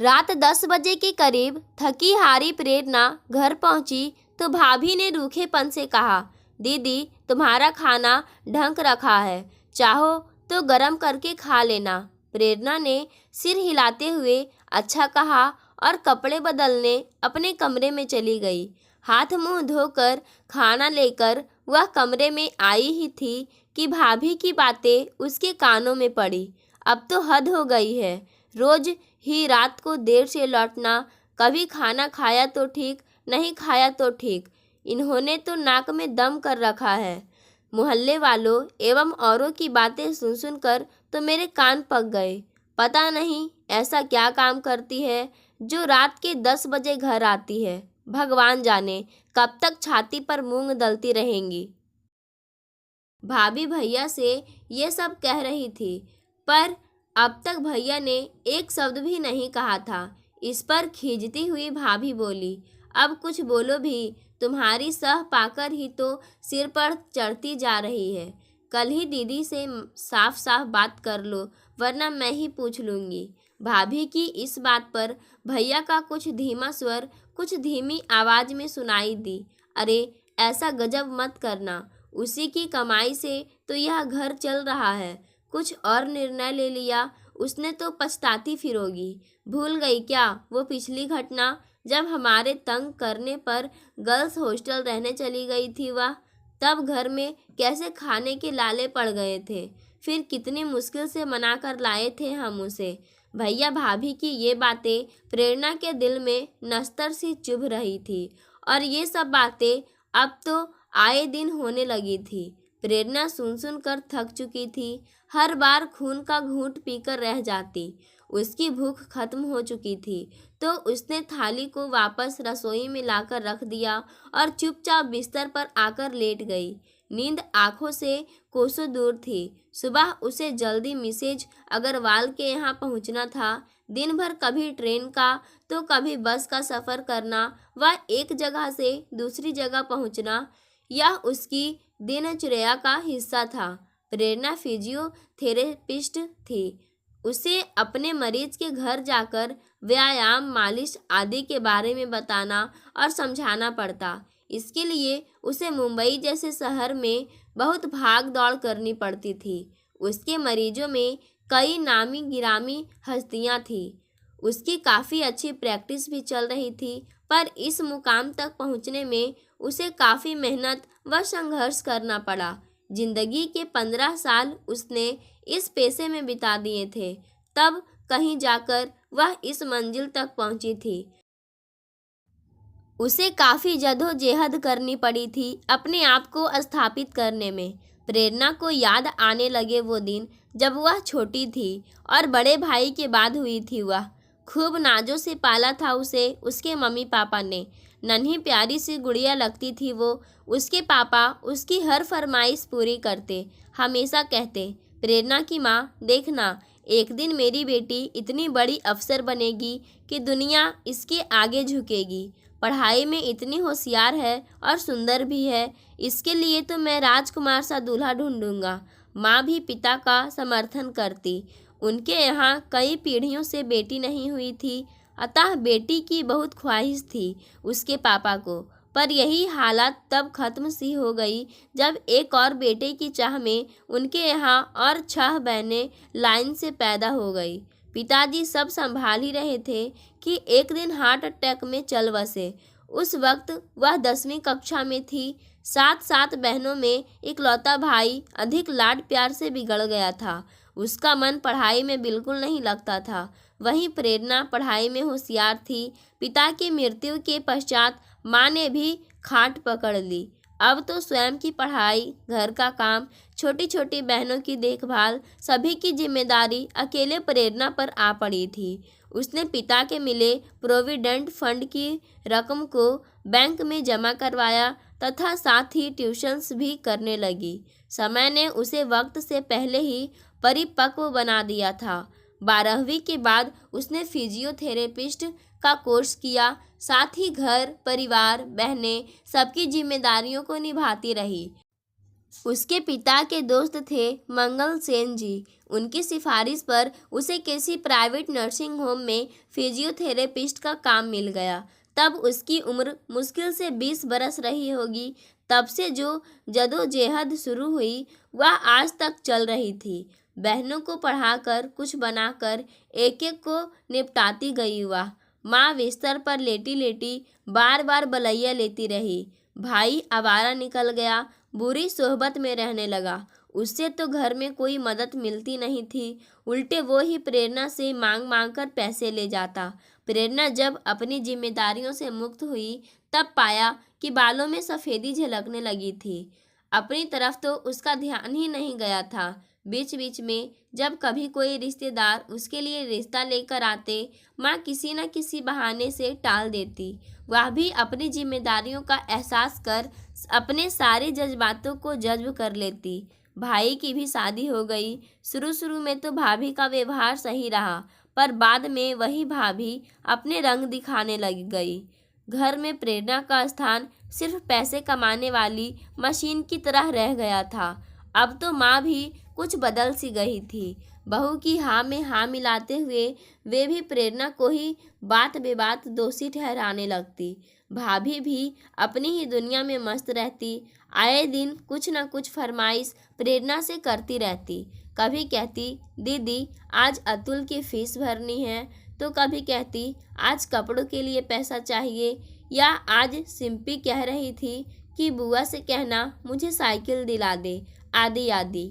रात 10 बजे के करीब थकी हारी प्रेरणा घर पहुंची तो भाभी ने रूखेपन से कहा, दीदी तुम्हारा खाना ढंक रखा है, चाहो तो गरम करके खा लेना। प्रेरणा ने सिर हिलाते हुए अच्छा कहा और कपड़े बदलने अपने कमरे में चली गई। हाथ मुंह धोकर खाना लेकर वह कमरे में आई ही थी कि भाभी की बातें उसके कानों में पड़ी। अब तो हद हो गई है, रोज ही रात को देर से लौटना, कभी खाना खाया तो ठीक, नहीं खाया तो ठीक, इन्होंने तो नाक में दम कर रखा है। मोहल्ले वालों एवं औरों की बातें सुन सुनकर तो मेरे कान पक गए। पता नहीं ऐसा क्या काम करती है जो रात के 10 बजे घर आती है। भगवान जाने कब तक छाती पर मूंग दलती रहेंगी। भाभी भैया से ये सब कह रही थी, पर अब तक भैया ने एक शब्द भी नहीं कहा था। इस पर खींचती हुई भाभी बोली, अब कुछ बोलो भी, तुम्हारी सह पाकर ही तो सिर पर चढ़ती जा रही है। कल ही दीदी से साफ साफ बात कर लो, वरना मैं ही पूछ लूँगी। भाभी की इस बात पर भैया का कुछ धीमा स्वर कुछ धीमी आवाज़ में सुनाई दी, अरे ऐसा गजब मत करना, उसी की कमाई से तो यह घर चल रहा है। कुछ और निर्णय ले लिया उसने तो पछताती फिरोगी। भूल गई क्या वो पिछली घटना, जब हमारे तंग करने पर गर्ल्स हॉस्टल रहने चली गई थी वह? तब घर में कैसे खाने के लाले पड़ गए थे, फिर कितनी मुश्किल से मना कर लाए थे हम उसे। भैया भाभी की ये बातें प्रेरणा के दिल में नस्तर सी चुभ रही थी, और ये सब बातें अब तो आए दिन होने लगी थी। प्रेरणा सुन सुन कर थक चुकी थी, हर बार खून का घूंट पीकर रह जाती। उसकी भूख खत्म हो चुकी थी तो उसने थाली को वापस रसोई में लाकर रख दिया और चुपचाप बिस्तर पर आकर लेट गई। नींद आंखों से कोसों दूर थी। सुबह उसे जल्दी मिसेज अग्रवाल के यहाँ पहुँचना था। दिन भर कभी ट्रेन का तो कभी बस का सफ़र करना व एक जगह से दूसरी जगह पहुँचना, यह उसकी दिनचर्या का हिस्सा था। प्रेरणा फिजियोथेरेपिस्ट थी। उसे अपने मरीज के घर जाकर व्यायाम, मालिश आदि के बारे में बताना और समझाना पड़ता। इसके लिए उसे मुंबई जैसे शहर में बहुत भाग दौड़ करनी पड़ती थी। उसके मरीजों में कई नामी गिरामी हस्तियां थीं। उसकी काफ़ी अच्छी प्रैक्टिस भी चल रही थी, पर इस मुकाम तक पहुंचने में उसे काफ़ी मेहनत व संघर्ष करना पड़ा। जिंदगी के 15 साल उसने इस पेशे में बिता दिए थे, तब कहीं जाकर वह इस मंजिल तक पहुंची थी। उसे काफ़ी जद्दोजहद करनी पड़ी थी अपने आप को स्थापित करने में। प्रेरणा को याद आने लगे वो दिन जब वह छोटी थी और बड़े भाई के बाद हुई थी वह। खूब नाजों से पाला था उसे उसके मम्मी पापा ने। नन्ही प्यारी सी गुड़िया लगती थी वो। उसके पापा उसकी हर फरमाइश पूरी करते, हमेशा कहते, प्रेरणा की माँ देखना, एक दिन मेरी बेटी इतनी बड़ी अफसर बनेगी कि दुनिया इसके आगे झुकेगी। पढ़ाई में इतनी होशियार है और सुंदर भी है, इसके लिए तो मैं राजकुमार सा दूल्हा ढूंढूंगा। माँ भी पिता का समर्थन करती। उनके यहाँ कई पीढ़ियों से बेटी नहीं हुई थी, अतः बेटी की बहुत ख्वाहिश थी उसके पापा को। पर यही हालत तब खत्म सी हो गई जब एक और बेटे की चाह में उनके यहाँ और 6 बहनें लाइन से पैदा हो गई। पिताजी सब संभाल ही रहे थे कि एक दिन हार्ट अटैक में चल बसे। उस वक्त वह 10वीं कक्षा में थी। 7 बहनों में इकलौता भाई अधिक लाड प्यार से बिगड़ गया था। उसका मन पढ़ाई में बिल्कुल नहीं लगता था। वहीं प्रेरणा पढ़ाई में होशियार थी। पिता की मृत्यु के पश्चात माँ ने भी खाट पकड़ ली। अब तो स्वयं की पढ़ाई, घर का काम, छोटी छोटी बहनों की देखभाल, सभी की जिम्मेदारी अकेले प्रेरणा पर आ पड़ी थी। उसने पिता के मिले प्रोविडेंट फंड की रकम को बैंक में जमा करवाया तथा साथ ही ट्यूशन्स भी करने लगी। समय ने उसे वक्त से पहले ही परिपक्व बना दिया था। 12वीं के बाद उसने फिजियोथेरेपिस्ट का कोर्स किया। साथ ही घर परिवार, बहनें, सबकी जिम्मेदारियों को निभाती रही। उसके पिता के दोस्त थे मंगल सेन जी। उनकी सिफारिश पर उसे किसी प्राइवेट नर्सिंग होम में फिजियोथेरेपिस्ट का काम मिल गया। तब उसकी उम्र मुश्किल से 20 बरस रही होगी। तब से जो जदोजहद शुरू हुई वह आज तक चल रही थी। बहनों को पढ़ाकर कुछ बनाकर एक एक को निपटाती गई वह। माँ बिस्तर पर लेटी लेटी बार बार बलैया लेती रही। भाई आवारा निकल गया, बुरी सोहबत में रहने लगा। उससे तो घर में कोई मदद मिलती नहीं थी, उल्टे वो ही प्रेरणा से मांग मांग कर पैसे ले जाता। प्रेरणा जब अपनी जिम्मेदारियों से मुक्त हुई तब पाया कि बालों में सफ़ेदी झलकने लगी थी। अपनी तरफ तो उसका ध्यान ही नहीं गया था। बीच बीच में जब कभी कोई रिश्तेदार उसके लिए रिश्ता लेकर आते, माँ किसी न किसी बहाने से टाल देती। वह भी अपनी जिम्मेदारियों का एहसास कर अपने सारे जज्बातों को जज्ब कर लेती। भाई की भी शादी हो गई। शुरू शुरू में तो भाभी का व्यवहार सही रहा, पर बाद में वही भाभी अपने रंग दिखाने लग गई। घर में प्रेरणा का स्थान सिर्फ पैसे कमाने वाली मशीन की तरह रह गया था। अब तो माँ भी कुछ बदल सी गई थी। बहू की हाँ में हाँ मिलाते हुए वे भी प्रेरणा को ही बात बेबात दोषी ठहराने लगती। भाभी भी अपनी ही दुनिया में मस्त रहती। आए दिन कुछ न कुछ फरमाइश प्रेरणा से करती रहती। कभी कहती दीदी आज अतुल की फीस भरनी है, तो कभी कहती आज कपड़ों के लिए पैसा चाहिए, या आज सिंपी कह रही थी कि बुआ से कहना मुझे साइकिल दिला दे, आदि आदि।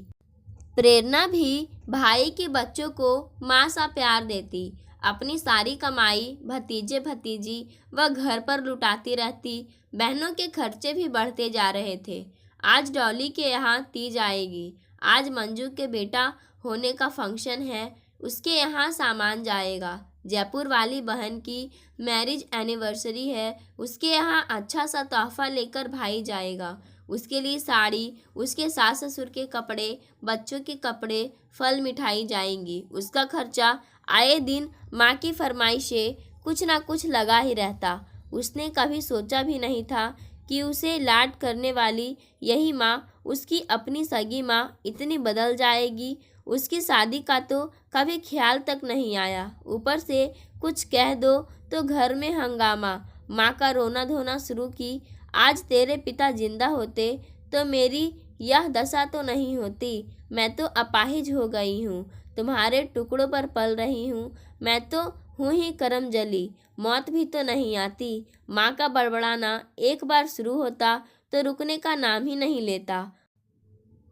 प्रेरणा भी भाई के बच्चों को माँ सा प्यार देती। अपनी सारी कमाई भतीजे भतीजी व घर पर लुटाती रहती। बहनों के खर्चे भी बढ़ते जा रहे थे। आज डॉली के यहाँ तीज आएगी, आज मंजू के बेटा होने का फंक्शन है, उसके यहाँ सामान जाएगा। जयपुर वाली बहन की मैरिज एनिवर्सरी है, उसके यहाँ अच्छा सा तोहफा लेकर भाई जाएगा। उसके लिए साड़ी, उसके सास ससुर के कपड़े, बच्चों के कपड़े, फल मिठाई जाएंगी। उसका खर्चा आए दिन माँ की फरमाइशें कुछ ना कुछ लगा ही रहता। उसने कभी सोचा भी नहीं था कि उसे लाड करने वाली यही माँ, उसकी अपनी सगी माँ इतनी बदल जाएगी। उसकी शादी का तो कभी ख्याल तक नहीं आया। ऊपर से कुछ कह दो तो घर में हंगामा। माँ का रोना धोना शुरू की। आज तेरे पिता जिंदा होते तो मेरी यह दशा तो नहीं होती। मैं तो अपाहिज हो गई हूँ, तुम्हारे टुकड़ों पर पल रही हूँ। मैं तो हूँ ही करम जली, मौत भी तो नहीं आती। माँ का बड़बड़ाना एक बार शुरू होता तो रुकने का नाम ही नहीं लेता।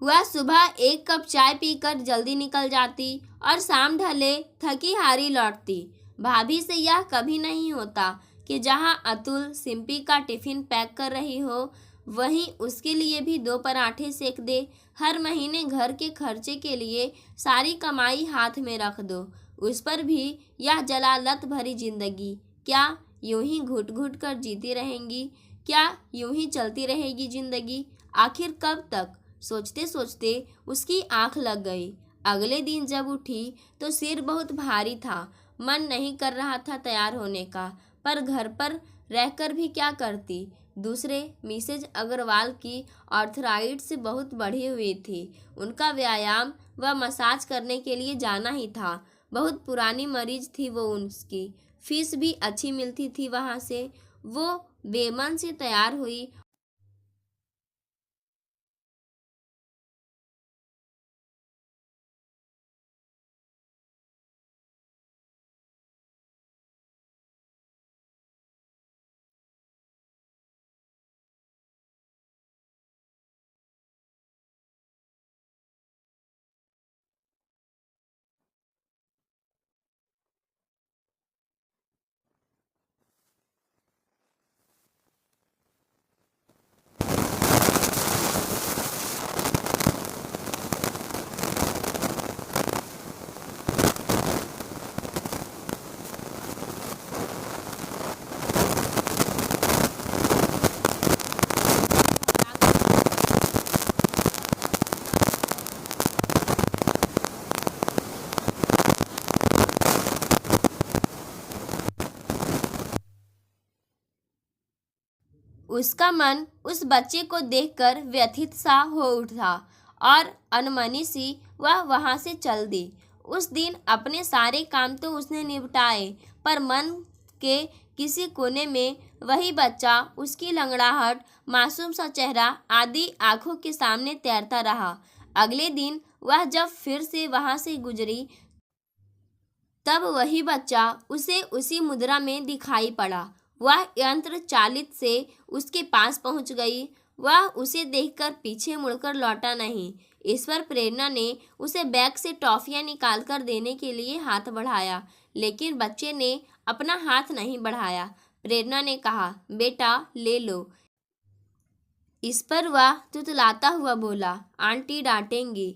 वह सुबह एक कप चाय पीकर जल्दी निकल जाती और शाम ढले थकी हारी लौटती। भाभी से यह कभी नहीं होता कि जहाँ अतुल सिंपी का टिफिन पैक कर रही हो वहीं उसके लिए भी 2 पराठे सेक दे। हर महीने घर के खर्चे के लिए सारी कमाई हाथ में रख दो। उस पर भी यह जलालत भरी जिंदगी। क्या यूं ही घुट घुट कर जीती रहेंगी? क्या यूं ही चलती रहेगी जिंदगी? आखिर कब तक? सोचते सोचते उसकी आंख लग गई। अगले दिन जब उठी तो सिर बहुत भारी था। मन नहीं कर रहा था तैयार होने का, पर घर पर रहकर भी क्या करती। दूसरे मिसेज अग्रवाल की आर्थराइटिस से बहुत बढ़ी हुई थी। उनका व्यायाम व मसाज करने के लिए जाना ही था। बहुत पुरानी मरीज थी वो उसकी। फीस भी अच्छी मिलती थी वहाँ से। वो बेमन से तैयार हुई उसका मन उस बच्चे को देखकर व्यथित सा हो उठा और अनमनी सी वह वहां से चल दी। उस दिन अपने सारे काम तो उसने निपटाए, पर मन के किसी कोने में वही बच्चा, उसकी लंगड़ाहट, मासूम सा चेहरा आदि आंखों के सामने तैरता रहा। अगले दिन वह जब फिर से वहां से गुजरी, तब वही बच्चा उसे उसी मुद्रा में दिखाई पड़ा। वह यंत्र चालित से उसके पास पहुंच गई। वह उसे देखकर पीछे मुड़कर लौटा नहीं। इस पर प्रेरणा ने उसे बैग से टॉफियां निकालकर देने के लिए हाथ बढ़ाया, लेकिन बच्चे ने अपना हाथ नहीं बढ़ाया। प्रेरणा ने कहा, बेटा ले लो। इस पर वह तुतलाता हुआ बोला, आंटी डांटेंगी।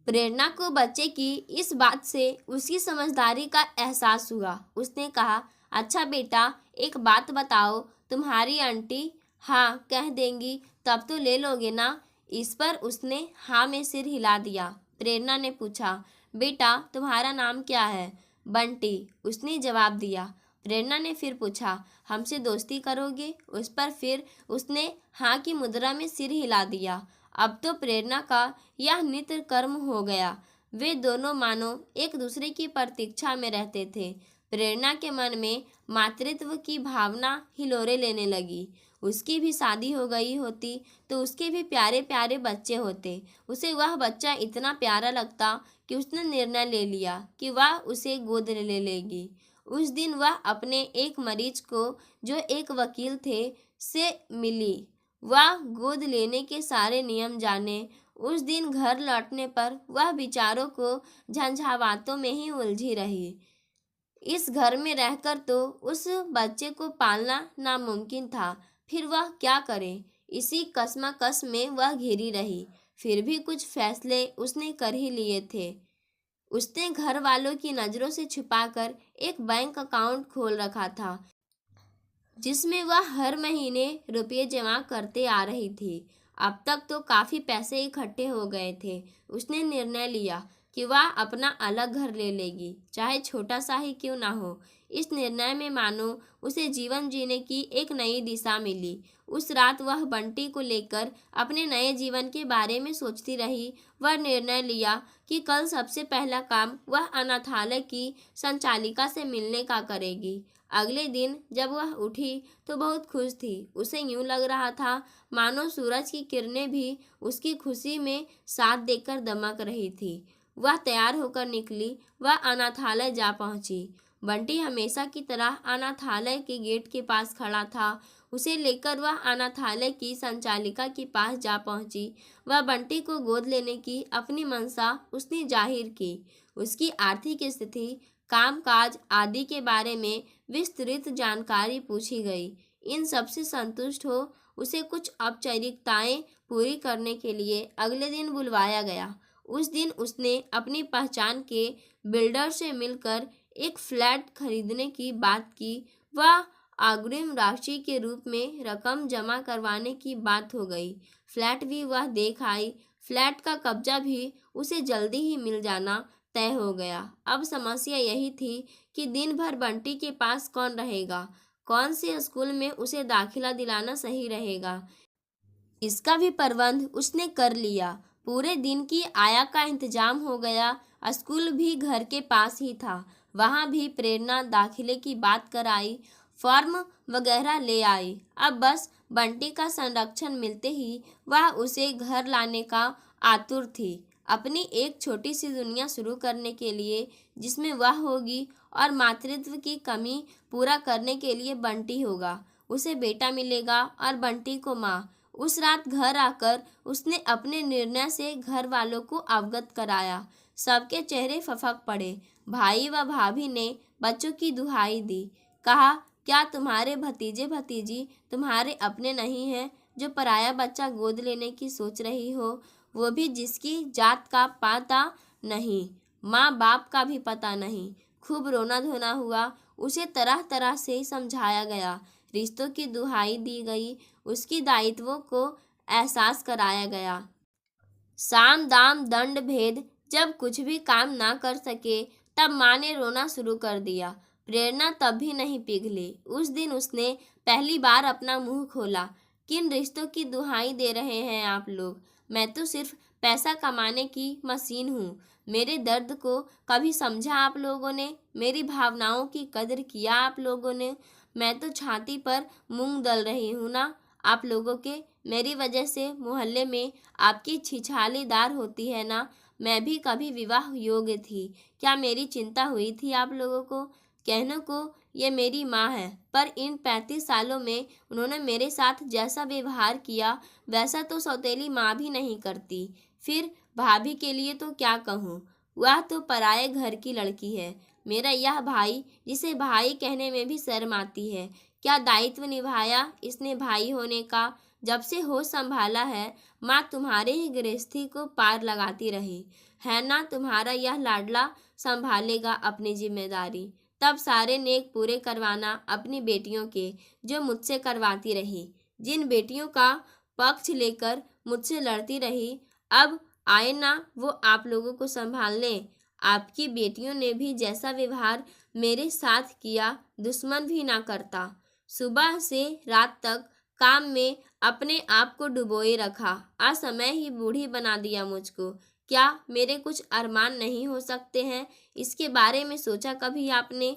प्रेरणा को बच्चे की इस बात से उसकी समझदारी का एहसास हुआ। उसने कहा, अच्छा बेटा, एक बात बताओ, तुम्हारी आंटी हाँ कह देंगी तब तो ले लोगे ना? इस पर उसने हाँ में सिर हिला दिया। प्रेरणा ने पूछा, बेटा तुम्हारा नाम क्या है? बंटी, उसने जवाब दिया। प्रेरणा ने फिर पूछा, हमसे दोस्ती करोगे? उस पर फिर उसने हाँ की मुद्रा में सिर हिला दिया। अब तो प्रेरणा का यह नित्य कर्म हो गया। वे दोनों मानो एक दूसरे की प्रतीक्षा में रहते थे। प्रेरणा के मन में मातृत्व की भावना हिलोरे लेने लगी। उसकी भी शादी हो गई होती तो उसके भी प्यारे प्यारे बच्चे होते। उसे वह बच्चा इतना प्यारा लगता कि उसने निर्णय ले लिया कि वह उसे गोद ले लेगी। उस दिन वह अपने एक मरीज को, जो एक वकील थे, से मिली। वह गोद लेने के सारे नियम जाने। उस दिन घर लौटने पर वह विचारों को झंझावातों में ही उलझी रही। इस घर में रहकर तो उस बच्चे को पालना नामुमकिन था, फिर वह क्या करे? इसी कश्मकश में वह घिरी रही। फिर भी कुछ फैसले उसने कर ही लिए थे। उसने घर वालों की नज़रों से छिपाकर एक बैंक अकाउंट खोल रखा था, जिसमें वह हर महीने रुपये जमा करते आ रही थी। अब तक तो काफ़ी पैसे इकट्ठे हो गए थे। उसने निर्णय लिया कि वह अपना अलग घर ले लेगी, चाहे छोटा सा ही क्यों ना हो। इस निर्णय में मानो उसे जीवन जीने की एक नई दिशा मिली। उस रात वह बंटी को लेकर अपने नए जीवन के बारे में सोचती रही। वह निर्णय लिया कि कल सबसे पहला काम वह अनाथालय की संचालिका से मिलने का करेगी। अगले दिन जब वह उठी तो बहुत खुश थी। उसे यूं लग रहा था मानो सूरज की किरणें भी उसकी खुशी में साथ देकर दमक रही थी। वह तैयार होकर निकली। वह अनाथालय जा पहुंची। बंटी हमेशा की तरह अनाथालय के गेट के पास खड़ा था। उसे लेकर वह अनाथालय की संचालिका के पास जा पहुंची। वह बंटी को गोद लेने की अपनी मंशा उसने जाहिर की। उसकी आर्थिक स्थिति, कामकाज आदि के बारे में विस्तृत जानकारी पूछी गई। इन सबसे संतुष्ट हो उसे कुछ औपचारिकताएं पूरी करने के लिए अगले दिन बुलवाया गया। उस दिन उसने अपनी पहचान के बिल्डर से मिलकर एक फ्लैट खरीदने की बात की। वह अग्रिम राशि के रूप में रकम जमा करवाने की बात हो गई। फ्लैट भी वह देख आई। फ्लैट का कब्जा भी उसे जल्दी ही मिल जाना तय हो गया। अब समस्या यही थी कि दिन भर बंटी के पास कौन रहेगा, कौन से स्कूल में उसे दाखिला दिलाना सही रहेगा। इसका भी प्रबंध उसने कर लिया। पूरे दिन की आया का इंतजाम हो गया। स्कूल भी घर के पास ही था। वहाँ भी प्रेरणा दाखिले की बात कर आई, फॉर्म वगैरह ले आई। अब बस बंटी का संरक्षण मिलते ही वह उसे घर लाने का आतुर थी, अपनी एक छोटी सी दुनिया शुरू करने के लिए, जिसमें वह होगी और मातृत्व की कमी पूरा करने के लिए बंटी होगा। उसे बेटा मिलेगा और बंटी को माँ। उस रात घर आकर उसने अपने निर्णय से घर वालों को अवगत कराया। सबके चेहरे फफक पड़े। भाई व भाभी ने बच्चों की दुहाई दी। कहा, क्या तुम्हारे भतीजे भतीजी तुम्हारे अपने नहीं हैं, जो पराया बच्चा गोद लेने की सोच रही हो, वो भी जिसकी जात का पता नहीं, माँ बाप का भी पता नहीं। खूब रोना धोना हुआ। उसे तरह तरह से समझाया गया, रिश्तों की दुहाई दी गई, उसकी दायित्वों को एहसास कराया गया। साम दाम दंड भेद जब कुछ भी काम ना कर सके, तब माँ ने रोना शुरू कर दिया। प्रेरणा तब भी नहीं पिघली। उस दिन उसने पहली बार अपना मुंह खोला। किन रिश्तों की दुहाई दे रहे हैं आप लोग? मैं तो सिर्फ पैसा कमाने की मशीन हूँ। मेरे दर्द को कभी समझा आप लोगों ने? मेरी भावनाओं की कदर किया आप लोगों ने? मैं तो छाती पर मूंग दल रही हूँ ना आप लोगों के। मेरी वजह से मोहल्ले में आपकी छिछालीदार होती है ना। मैं भी कभी विवाह योग्य थी। क्या मेरी चिंता हुई थी आप लोगों को? कहने को ये मेरी माँ है, पर इन 35 सालों में उन्होंने मेरे साथ जैसा व्यवहार किया वैसा तो सौतेली माँ भी नहीं करती। फिर भाभी के लिए तो क्या कहूँ, वह तो पराये घर की लड़की है। मेरा यह भाई, जिसे भाई कहने में भी शर्म आती है, क्या दायित्व निभाया इसने भाई होने का? जब से होश संभाला है, माँ तुम्हारे ही गृहस्थी को पार लगाती रही है ना। तुम्हारा यह लाडला संभालेगा अपनी जिम्मेदारी। तब सारे नेक पूरे करवाना अपनी बेटियों के, जो मुझसे करवाती रही, जिन बेटियों का पक्ष लेकर मुझसे लड़ती रही। अब आए ना वो आप लोगों को संभालने। आपकी बेटियों ने भी जैसा व्यवहार मेरे साथ किया, दुश्मन भी ना करता। सुबह से रात तक काम में अपने आप को डुबोए रखा, असमय ही बूढ़ी बना दिया मुझको। क्या मेरे कुछ अरमान नहीं हो सकते हैं? इसके बारे में सोचा कभी आपने?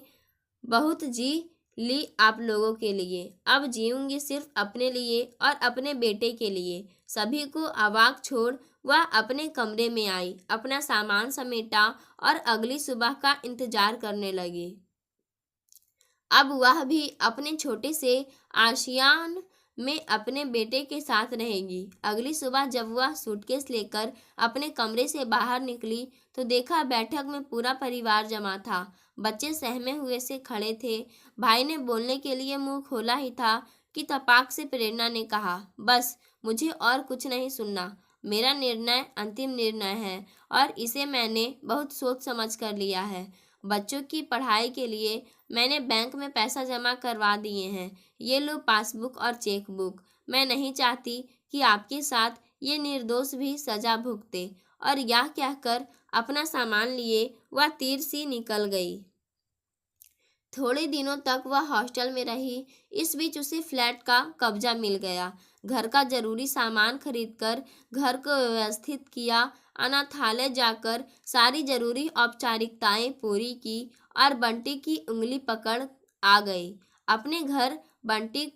बहुत जी ली आप लोगों के लिए, अब जीऊंगी सिर्फ अपने लिए और अपने बेटे के लिए। सभी को अवाक छोड़ वह अपने कमरे में आई, अपना सामान समेटा और अगली सुबह का इंतजार करने लगी। अब वह भी अपने छोटे से आशियान में अपने बेटे के साथ रहेगी। अगली सुबह जब वह सूटकेस लेकर अपने कमरे से बाहर निकली तो देखा बैठक में पूरा परिवार जमा था। बच्चे सहमे हुए से खड़े थे। भाई ने बोलने के लिए मुंह खोला ही था कि तपाक से प्रेरणा ने कहा, बस मुझे और कुछ नहीं सुनना। मेरा निर्णय अंतिम निर्णय है और इसे मैंने बहुत सोच समझ कर लिया है। बच्चों की पढ़ाई के लिए मैंने बैंक में पैसा जमा करवा दिए हैं। ये लो पासबुक और चेक बुक। मैं नहीं चाहती कि आपके साथ ये निर्दोष भी सजा भुगते। और यह कहकर अपना सामान लिए वह तीर सी निकल गई। थोड़े दिनों तक वह हॉस्टल में रही। इस बीच उसे फ्लैट का कब्जा मिल गया। घर का जरूरी सामान खरीदकर घर को व्यवस्थित किया। अनाथालय जाकर सारी जरूरी औपचारिकताएं पूरी की और बंटी की उंगली पकड़ आ गई अपने घर। बंटी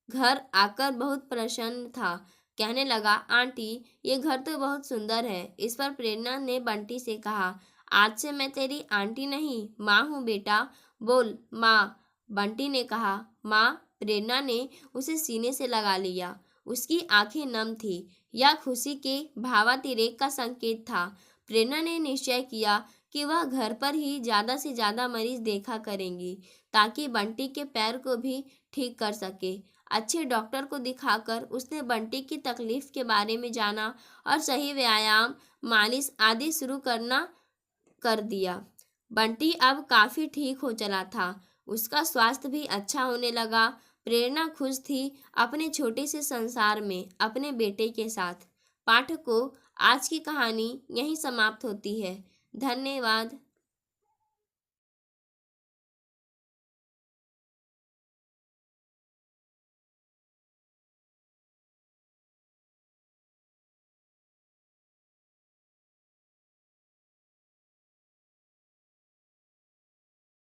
घर आकर बहुत प्रसन्न था। कहने लगा, आंटी ये घर तो बहुत सुंदर है। इस पर प्रेरणा ने बंटी से कहा, आज से मैं तेरी आंटी नहीं माँ हूँ बेटा। बोल माँ। बंटी ने कहा, माँ। प्रेरणा ने उसे सीने से लगा लिया। उसकी आंखें नम थी। यह खुशी के भावातिरेक का संकेत था। प्रेरणा ने निश्चय किया कि वह घर पर ही ज़्यादा से ज़्यादा मरीज देखा करेंगी ताकि बंटी के पैर को भी ठीक कर सके। अच्छे डॉक्टर को दिखाकर उसने बंटी की तकलीफ के बारे में जाना और सही व्यायाम, मालिश आदि शुरू करना कर दिया। बंटी अब काफ़ी ठीक हो चला था। उसका स्वास्थ्य भी अच्छा होने लगा। प्रेरणा खुश थी अपने छोटे से संसार में अपने बेटे के साथ। पाठकों, आज की कहानी यहीं समाप्त होती है। धन्यवाद।